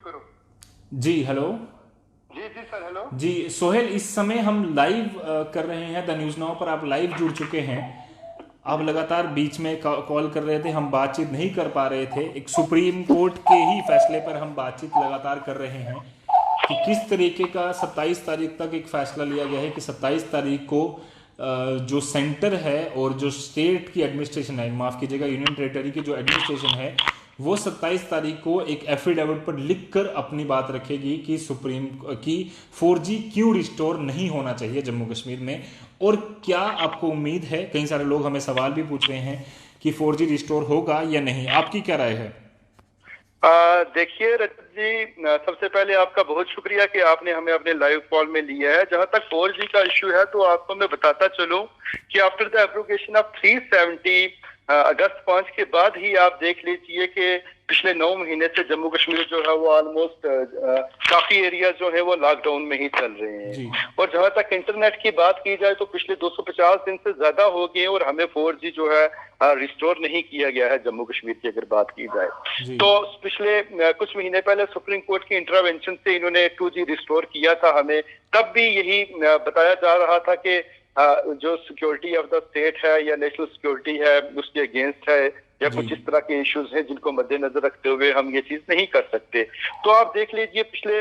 करो। जी हेलो। जी जी sir, hello. जी सोहेल, इस समय हम लाइव कर रहे हैं द न्यूज़ नाउ पर। आप लाइव जुड़ चुके हैं। आप जी सर। लगातार बीच में कॉल कर रहे थे, हम बातचीत नहीं कर पा रहे थे। एक सुप्रीम कोर्ट के ही फैसले पर हम बातचीत लगातार कर रहे हैं कि किस तरीके का 27 तारीख तक एक फैसला लिया गया है कि 27 तारीख को जो सेंटर है और जो स्टेट की एडमिनिस्ट्रेशन है, माफ़ कीजिएगा यूनियन टेरिटरी की जो एडमिनिस्ट्रेशन है, वो 27 तारीख को एक एफिडेविट पर लिखकर अपनी बात रखेगी कि सुप्रीम की 4G क्यों रिस्टोर नहीं होना चाहिए जम्मू कश्मीर में। और क्या आपको उम्मीद है, कई सारे लोग हमें सवाल भी पूछ रहे हैं कि 4G रिस्टोर होगा या नहीं, आपकी क्या राय है? देखिए रजत जी, सबसे पहले आपका बहुत शुक्रिया कि आपने हमें अपने लाइव कॉल में लिया है। जहां तक 4G का इशू है तो आपको मैं बताता चलूं कि आफ्टर द एब्रोगेशन ऑफ 370 अगस्त 5 के बाद ही आप देख लीजिए कि पिछले 9 महीने से जम्मू कश्मीर जो है वो ऑलमोस्ट काफी एरिया जो है वो लॉकडाउन में ही चल रहे जी हैं। और जहां तक इंटरनेट की बात की जाए तो पिछले 250 दिन से ज्यादा हो गए और हमें 4G जो है रिस्टोर नहीं किया गया है जम्मू कश्मीर की अगर बात की जाए जी तो। पिछले कुछ महीने पहले सुप्रीम कोर्ट की इंटरवेंशन से इन्होंने 2G रिस्टोर किया था हमें। तब भी यही बताया जा रहा था कि जो सिक्योरिटी ऑफ द स्टेट है या नेशनल सिक्योरिटी है उसके अगेंस्ट है या जी कुछ इस तरह के इश्यूज हैं जिनको मद्देनजर रखते हुए हम ये चीज नहीं कर सकते। तो आप देख लीजिए पिछले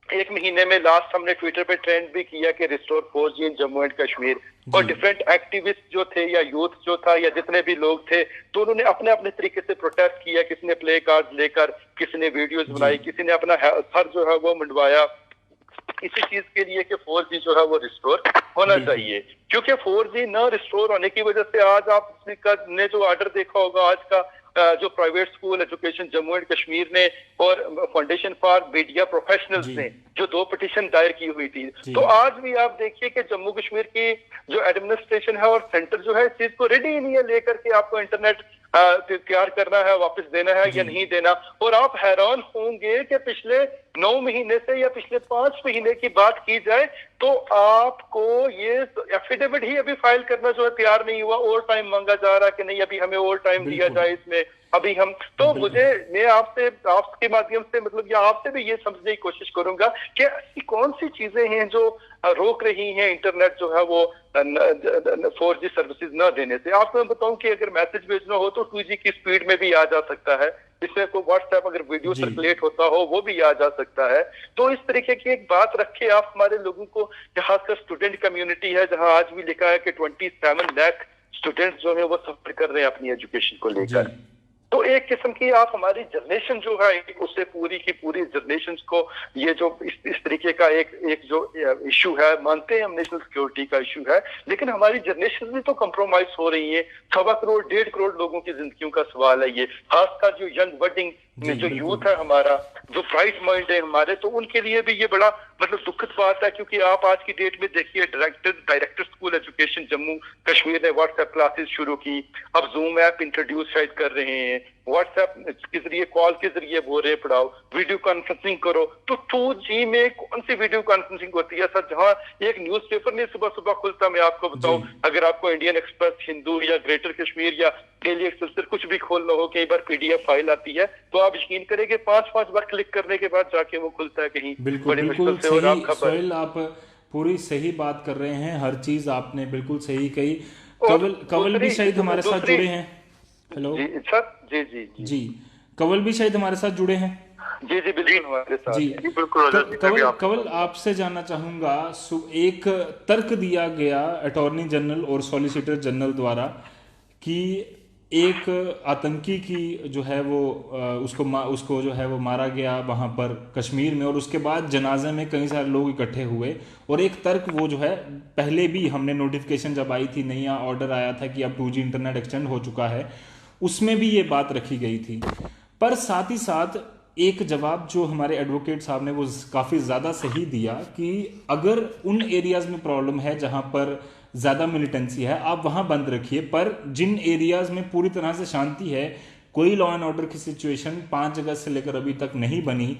एक महीने में लास्ट हमने ट्विटर पे ट्रेंड भी किया कि restore 4G in Jammu and Kashmir. और जी डिफरेंट एक्टिविस्ट जो थे या यूथ जो था या जितने भी लोग थे तो उन्होंने अपने अपने तरीके से प्रोटेस्ट किया। किसी ने प्ले कार्ड लेकर, किसी ने वीडियोस जी बनाई, किसी ने अपना सर जो है वो मंडवाया इसी चीज के लिए कि 4G जो है वो रिस्टोर होना बिल्कुल चाहिए। क्योंकि 4G न रिस्टोर होने की वजह से आज आप ने जो ऑर्डर देखा होगा आज का, जो private school education Jammu and Kashmir ने और फाउंडेशन फॉर मीडिया प्रोफेशनल्स जी ने जो 2 पिटीशन दायर की हुई थी, जी तो आज भी आप देखिए कि जम्मू कश्मीर की जो एडमिनिस्ट्रेशन है और सेंटर जो है इस चीज को रेडी नहीं है लेकर के आपको इंटरनेट तैयार करना है, वापस देना है जी या नहीं देना। और आप हैरान होंगे कि पिछले 9 महीने से या पिछले 5 महीने की बात की जाए तो आपको ये एफिडेविट ही अभी फाइल करना जो है तैयार नहीं हुआ। और टाइम मांगा जा रहा है कि नहीं अभी हमें और टाइम दिया बिल्कुल जाए इसमें। अभी हम तो बिल्कुल मैं आपसे आपके माध्यम से मतलब या आपसे भी ये समझने की कोशिश करूंगा कि ऐसी कौन सी चीजें हैं जो रोक रही हैं इंटरनेट जो है वो 4G सर्विसेज न देने से। आपको मैं बताऊं कि अगर मैसेज भेजना हो तो 2G की स्पीड में भी आ जा सकता है। इसमें कोई व्हाट्सएप अगर वीडियो जी सर्कुलेट होता हो वो भी आ जा सकता है। तो इस तरीके की एक बात रखे आप हमारे लोगों को, खासकर स्टूडेंट कम्युनिटी है जहां आज भी लिखा है कि 27 लाख स्टूडेंट्स जो है वो सफर कर रहे हैं अपनी एजुकेशन को जी लेकर। तो एक किस्म की आप हमारी जनरेशन जो है उससे पूरी की पूरी जनरेशन को ये जो इस तरीके का एक जो इशू है, मानते हैं हम नेशनल सिक्योरिटी का इशू है, लेकिन हमारी जनरेशन भी तो कंप्रोमाइज हो रही है। 1.25 करोड़ 1.5 करोड़ लोगों की जिंदगियों का सवाल है ये। खासकर जो यंग बडिंग जी जो बिल्कुल यूथ है हमारा, जो ब्राइट माइंड है हमारे, तो उनके लिए भी ये बड़ा मतलब दुखद बात है। क्योंकि आप आज की डेट में देखिए director school education Jammu Kashmir ने व्हाट्सएप क्लासेस शुरू की। अब जूम ऐप इंट्रोड्यूस शायद कर रहे हैं, व्हाट्सएप के जरिए कॉल के जरिए बोल रहे पढ़ाओ, वीडियो कॉन्फ्रेंसिंग करो। तो 2G में कौन सी वीडियो कॉन्फ्रेंसिंग होती है सर? जहां एक न्यूज़पेपर नहीं सुबह सुबह खुलता, मैं आपको जी बताऊं, अगर आपको इंडियन एक्सप्रेस, हिंदू या ग्रेटर कश्मीर या डेली एक्सप्रेस कुछ भी खोलना हो, कई बार PDF फाइल आती है तो आप यकीन करेंगे 5-5 बार क्लिक करने के बाद जाके वो खुलता है कहीं बिल्कुल बड़ी मुश्किल बिल्कुल से। और सही आप खबर सोहेल, आप पूरी सही बात कर रहे हैं। हर चीज़ आपने बिल्कुल सही कही। और कवल कवल भी शायद हमारे साथ दूसरी जुड़े हैं। हेलो। जी सर। जी जी जी जी कवल भी शायद हमारे साथ जुड़े हैं। जी जी बिल्कुल हमारे जी साथ हैं। जी बिल्कुल रजत जी, मैं भी कवल आपके कवल साथ आपसे जानना चाहूँगा, एक तर्क दिया गया अटॉर्नी जनरल और सॉलिसिटर जनरल द्वारा कि एक आतंकी की जो है वो उसको जो है वो मारा गया वहाँ पर कश्मीर में, और उसके बाद जनाजे में कई सारे लोग इकट्ठे हुए। और एक तर्क वो जो है, पहले भी हमने नोटिफिकेशन जब आई थी, नया ऑर्डर आया था कि अब 2G इंटरनेट एक्सटेंड हो चुका है, उसमें भी ये बात रखी गई थी। पर साथ ही साथ एक जवाब जो हमारे एडवोकेट साहब ने वो काफ़ी ज़्यादा सही दिया कि अगर उन एरियाज़ में प्रॉब्लम है जहाँ पर ज़्यादा मिलिटेंसी है, आप वहाँ बंद रखिए, पर जिन एरियाज़ में पूरी तरह से शांति है, कोई लॉ एंड ऑर्डर की सिचुएशन 5 अगस्त से लेकर अभी तक नहीं बनी,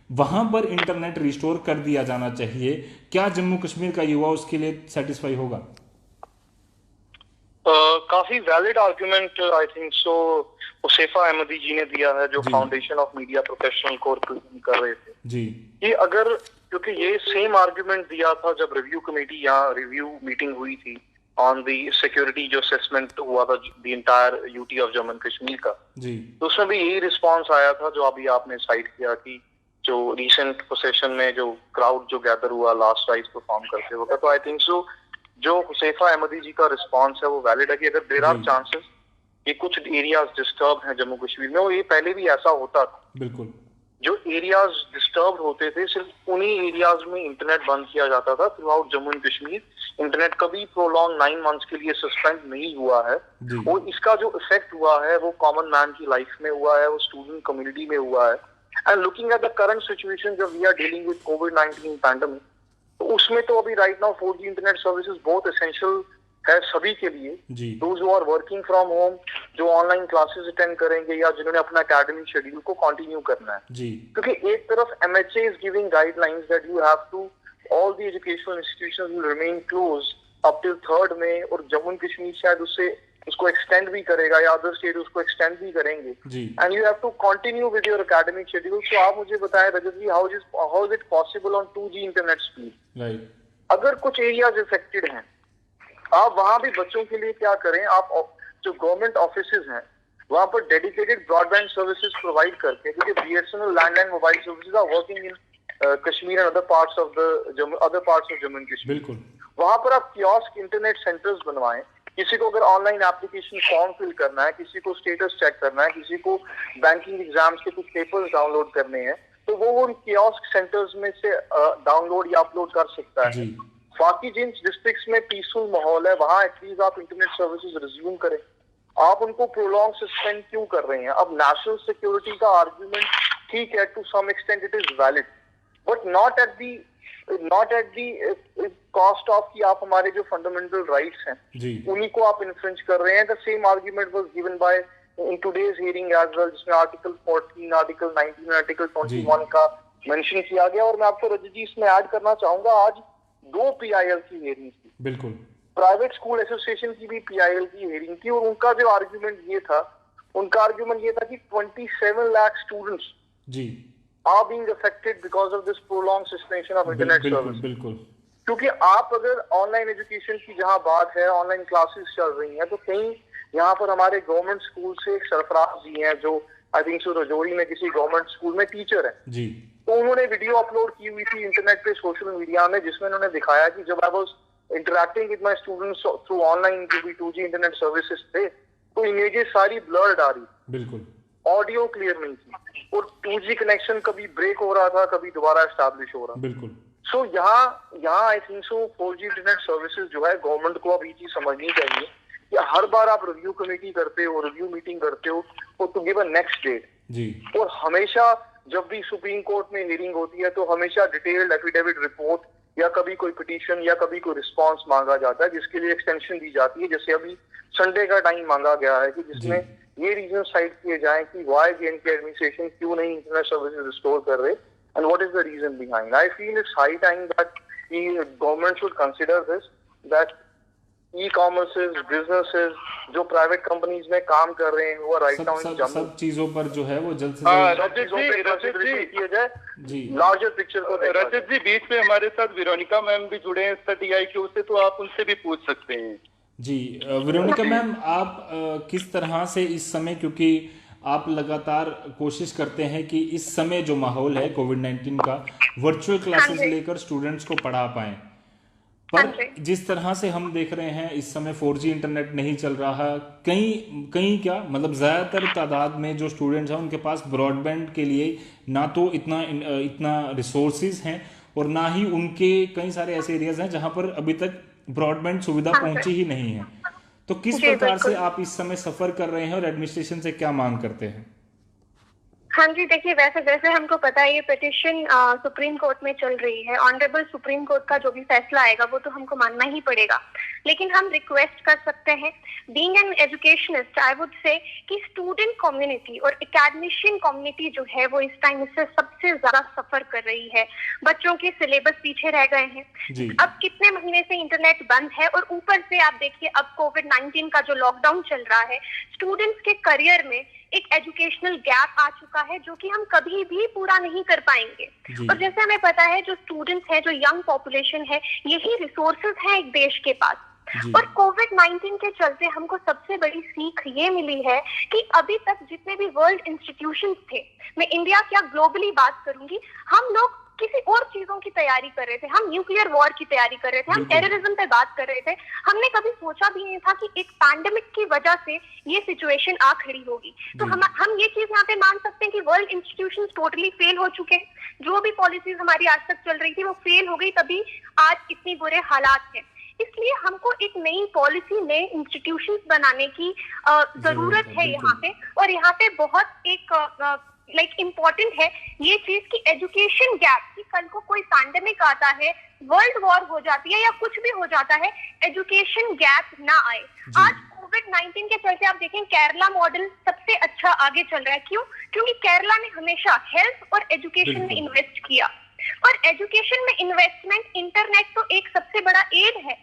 वहाँ पर इंटरनेट रिस्टोर कर दिया जाना चाहिए। क्या जम्मू कश्मीर का युवा उसके लिए सेटिस्फाई होगा? काफी valid argument I think so Huzaifa Ahmadi ji ने दिया है, जो the foundation of media professional को रिप्रेजेंट कर रहे थे, जी कि अगर, क्योंकि ये सेम आर्गुमेंट दिया था जब रिव्यू कमेटी या रिव्यू मीटिंग हुई थी ऑन द सिक्योरिटी, जो असेसमेंट हुआ था the entire UT of Jammu and Kashmir का, जी तो उसमें भी यही रिस्पांस आया था जो अभी आपने साइट किया कि जो रिसेंट पोसेशन में जो क्राउड जो गैदर हुआ लास्ट राइज परफॉर्म करते वक्त, तो आई थिंक सो जो हुसैफा अहमदी जी का रिस्पांस है वो वैलिड है कि अगर देर आर जी चांसेस कि कुछ एरियाज डिस्टर्ब हैं जम्मू कश्मीर में, और ये पहले भी ऐसा होता था, बिल्कुल जो एरियाज डिस्टर्ब होते थे सिर्फ उन्हीं एरियाज में इंटरनेट बंद किया जाता था through out Jammu and Kashmir. Internet कभी प्रोलॉन्ग 9 मंथ्स के लिए सस्पेंड नहीं हुआ है, जी और इसका जो इफेक्ट हुआ है वो कॉमन मैन की लाइफ में हुआ है, वो स्टूडेंट कम्युनिटी में हुआ है। And looking at the current situation जब वी आर डीलिंग विद कोविड-19 पैंडेमिक, तो उसमें तो अभी right now 4G internet services बहुत एसेंशियल है सभी के लिए, the those who are working from home, जो ऑनलाइन क्लासेस अटेंड करेंगे या जिन्होंने अपना एकेडमिक शेड्यूल को कंटिन्यू करना है। जी क्योंकि एक तरफ MHA is giving guidelines that you have to, all the educational institutions will remain close up till 3rd May, और जम्मू एंड कश्मीर शायद उसको एक्सटेंड भी करेगा या अदर स्टेट उसको एक्सटेंड भी करेंगे, जी and you have to continue with your academic schedule. सो आप मुझे बताएं Rajat ji, how is it possible on 2G internet speed? Right अगर कुछ एरियाज इफेक्टेड हैं, आप वहां भी बच्चों के लिए क्या करें, आप जो गवर्नमेंट ऑफिसेज हैं वहां पर डेडिकेटेड ब्रॉडबैंड सर्विसेज प्रोवाइड करके, क्योंकि BSNL landline mobile services are working in Kashmir and other parts of Jammu and Kashmir, बिल्कुल वहां पर आप कियोस्क इंटरनेट सेंटर्स बनवाएं। किसी को अगर ऑनलाइन एप्लीकेशन फॉर्म फिल करना है, किसी को स्टेटस चेक करना है, किसी को बैंकिंग एग्जाम्स के कुछ पेपर्स डाउनलोड करने हैं, तो वो उन कियोस्क सेंटर्स में से डाउनलोड या अपलोड कर सकता है। जी बाकी जिन डिस्ट्रिक्ट्स में पीसफुल माहौल है वहां एटलीस्ट आप इंटरनेट सर्विसेज रिज्यूम करें। आप उनको प्रोलॉन्ग सस्पेंड क्यों कर रहे हैं? अब नेशनल सिक्योरिटी का आर्ग्यूमेंट ठीक है, to some extent it is valid, but not at the cost of कि आप हमारे जो फंडामेंटल राइट्स हैं जी उन्हीं को आप इन्फ्रिंज कर रहे हैं। The same argument was given by in today's hearing as well, जिसमें आर्टिकल 14, आर्टिकल 19, आर्टिकल 21 का मेंशन किया गया। और मैं आपको रजत जी इसमें ऐड करना चाहूंगा, आज 2 PIL की हियरिंग थी, बिल्कुल प्राइवेट स्कूल एसोसिएशन की भी PIL की हियरिंग थी, और उनका जो आर्ग्यूमेंट ये था, कि 27 लाख स्टूडेंट्स जी are being affected because of this prolonged suspension of internet बिल्कुल service। बिल्कुल क्योंकि आप अगर ऑनलाइन एजुकेशन की जहां बात है, ऑनलाइन क्लासेस चल रही हैं, तो कहीं यहाँ पर हमारे गवर्नमेंट स्कूल से एक सरफराज जी हैं जो आई थिंक सो रजौरी में किसी गवर्नमेंट स्कूल में टीचर है, जी तो उन्होंने वीडियो अपलोड की हुई थी इंटरनेट पे, सोशल मीडिया में, जिसमें उन्होंने दिखाया कि जब I was interacting with my students through online जो भी 2G इंटरनेट सर्विसेज थे, तो इमेजेस सारी ब्लर्ड आ रही, बिल्कुल ऑडियो क्लियर नहीं थी, और 2G कनेक्शन कभी ब्रेक हो रहा था, कभी दोबारा एस्टैब्लिश हो रहा। बिल्कुल सो यहाँ आई थिंक सो 4G इंटरनेट सर्विसेज जो है, गवर्नमेंट को अब ये चीज समझनी चाहिए कि हर बार आप रिव्यू कमेटी करते हो, रिव्यू मीटिंग करते हो, to give a next date, जी और हमेशा जब भी सुप्रीम कोर्ट में हियरिंग होती है तो हमेशा डिटेल्ड एफिडेविट रिपोर्ट या कभी कोई पिटीशन या कभी कोई रिस्पांस मांगा जाता है, जिसके लिए एक्सटेंशन दी जाती है। जैसे अभी संडे का टाइम मांगा गया है कि जिसमें ये रीजन साइड किए जाएं कि वाई J&K एडमिनिस्ट्रेशन क्यों नहीं इंटरनेट सर्विसेज रिस्टोर कर रहे, and what is the reason behind. I feel it's high time that government should consider this, that e commerces, businesses जो प्राइवेट कंपनीज में काम कर रहे हैं, वो राइट नाउ इन जम्मू, सब चीजों पर जो है वो जल्द से रजत जी किया जाए, जी लार्जर पिक्चर को देखा जाए। रजत जी, बीच में हमारे साथ वेरोनिका मैम भी जुड़े हैं TIQ से, तो आप उनसे भी पूछ सकते हैं। जी वेरोनिका मैम, आप किस तरह से इस समय, क्योंकि आप लगातार कोशिश करते हैं कि इस समय जो माहौल है कोविड-19 का, वर्चुअल क्लासेस लेकर स्टूडेंट्स को पढ़ा पाएं, पर जिस तरह से हम देख रहे हैं इस समय 4G इंटरनेट नहीं चल रहा, कहीं क्या मतलब ज़्यादातर तादाद में जो स्टूडेंट्स हैं उनके पास ब्रॉडबैंड के लिए ना तो इतना रिसोर्सेज हैं, और ना ही उनके कई सारे ऐसे एरियाज हैं जहां पर अभी तक ब्रॉडबैंड सुविधा पहुंची ही नहीं है। तो किस प्रकार से आप इस समय सफर कर रहे हैं और एडमिनिस्ट्रेशन से क्या मांग करते हैं? हाँ जी, देखिए वैसे जैसे हमको पता है ये पिटिशन सुप्रीम कोर्ट में चल रही है। ऑनरेबल सुप्रीम कोर्ट का जो भी फैसला आएगा वो तो हमको मानना ही पड़ेगा। लेकिन हम रिक्वेस्ट कर सकते हैं, being an educationist I would say कि स्टूडेंट कम्युनिटी और एकेडमिशियन कम्युनिटी जो है वो इस टाइम इससे सबसे ज्यादा सफर कर रही है। बच्चों के सिलेबस पीछे रह गए हैं। अब कितने महीने से इंटरनेट बंद है और ऊपर से आप देखिए अब कोविड-19 का जो लॉकडाउन चल रहा है, स्टूडेंट्स के करियर में एक एजुकेशनल गैप आ चुका है जो कि हम कभी भी पूरा नहीं कर पाएंगे। और जैसे हमें पता है जो स्टूडेंट्स हैं, जो यंग पॉपुलेशन है, यही रिसोर्सेज हैं एक देश के पास। और कोविड-19 के चलते हमको सबसे बड़ी सीख ये मिली है कि अभी तक जितने भी वर्ल्ड इंस्टीट्यूशंस थे, मैं इंडिया क्या ग्लोबली बात करूंगी, हम लोग किसी और चीजों की तैयारी कर रहे थे। हम न्यूक्लियर वॉर की तैयारी कर रहे थे, हम टेररिज्म पे बात कर रहे थे। हमने कभी सोचा भी नहीं था कि एक पैंडेमिक की वजह से ये सिचुएशन आ खड़ी होगी। तो हम ये चीज यहाँ पे मान सकते हैं कि वर्ल्ड इंस्टीट्यूशंस टोटली फेल हो चुके हैं। जो भी पॉलिसीज हमारी आज तक चल रही थी वो फेल हो गई, तभी आज इतनी बुरे हालात हैं। इसलिए हमको एक नई पॉलिसी, नए इंस्टीट्यूशंस बनाने की जरूरत है यहाँ पे। और यहाँ पे बहुत एक इम्पोर्टेंट है ये चीज की एजुकेशन गैप, कि कल को कोई पैंडेमिक आता है, वर्ल्ड वॉर हो जाती है या कुछ भी हो जाता है, एजुकेशन गैप ना आए। आज कोविड-19 के चलते आप देखें केरला मॉडल सबसे अच्छा आगे चल रहा है। क्यों? क्योंकि केरला ने हमेशा हेल्थ और एजुकेशन में इन्वेस्ट किया। और एजुकेशन में इन्वेस्टमेंट, इंटरनेट तो एक सबसे बड़ा एड है।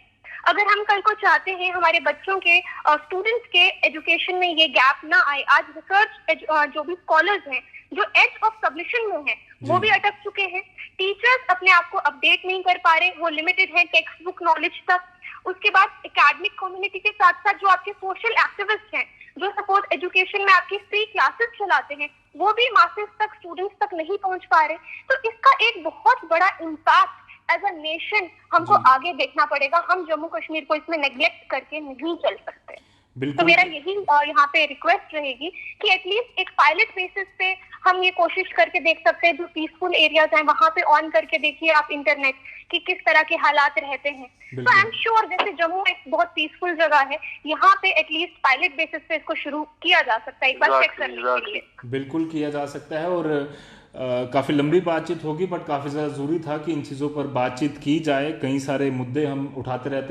अगर हम कल को चाहते हैं हमारे बच्चों के, स्टूडेंट्स के एजुकेशन में ये गैप ना आए, आज रिसर्च जो भी स्कॉलर्स हैं जो एज ऑफ सबमिशन में हैं वो भी अटक चुके हैं। टीचर्स अपने आप को अपडेट नहीं कर पा रहे, वो लिमिटेड है टेक्स्ट बुक नॉलेज तक। उसके बाद एकेडमिक कम्युनिटी के साथ साथ जो आपके सोशल एक्टिविस्ट हैं, जो सपोज एजुकेशन में आपकी फ्री क्लासेस चलाते हैं, वो भी मासेस तक, स्टूडेंट्स तक नहीं पहुंच पा रहे। तो इसका एक बहुत बड़ा इम्पैक्ट एज अ नेशन हमको आगे देखना पड़ेगा। हम जम्मू कश्मीर को इसमें नेग्लेक्ट करके नहीं चल सकते। तो मेरा यही यहाँ पे रिक्वेस्ट रहेगी कि एटलीस्ट एक पायलट बेसिस पे हम ये कोशिश करके देख सकते हैं, जो पीसफुल एरियाज हैं वहां पे ऑन करके देखिए आप इंटरनेट कि किस तरह के हालात रहते हैं। तो आई एम श्योर जैसे जम्मू एक बहुत पीसफुल जगह है, यहाँ पे एटलीस्ट पायलट बेसिस पे इसको शुरू किया जा सकता है, एक बार चेक करने के लिए। बिल्कुल किया जा सकता है। और काफ़ी लंबी बातचीत होगी, बट काफ़ी ज़्यादा ज़रूरी था कि इन चीज़ों पर बातचीत की जाए। कई सारे मुद्दे हम उठाते रहते हैं।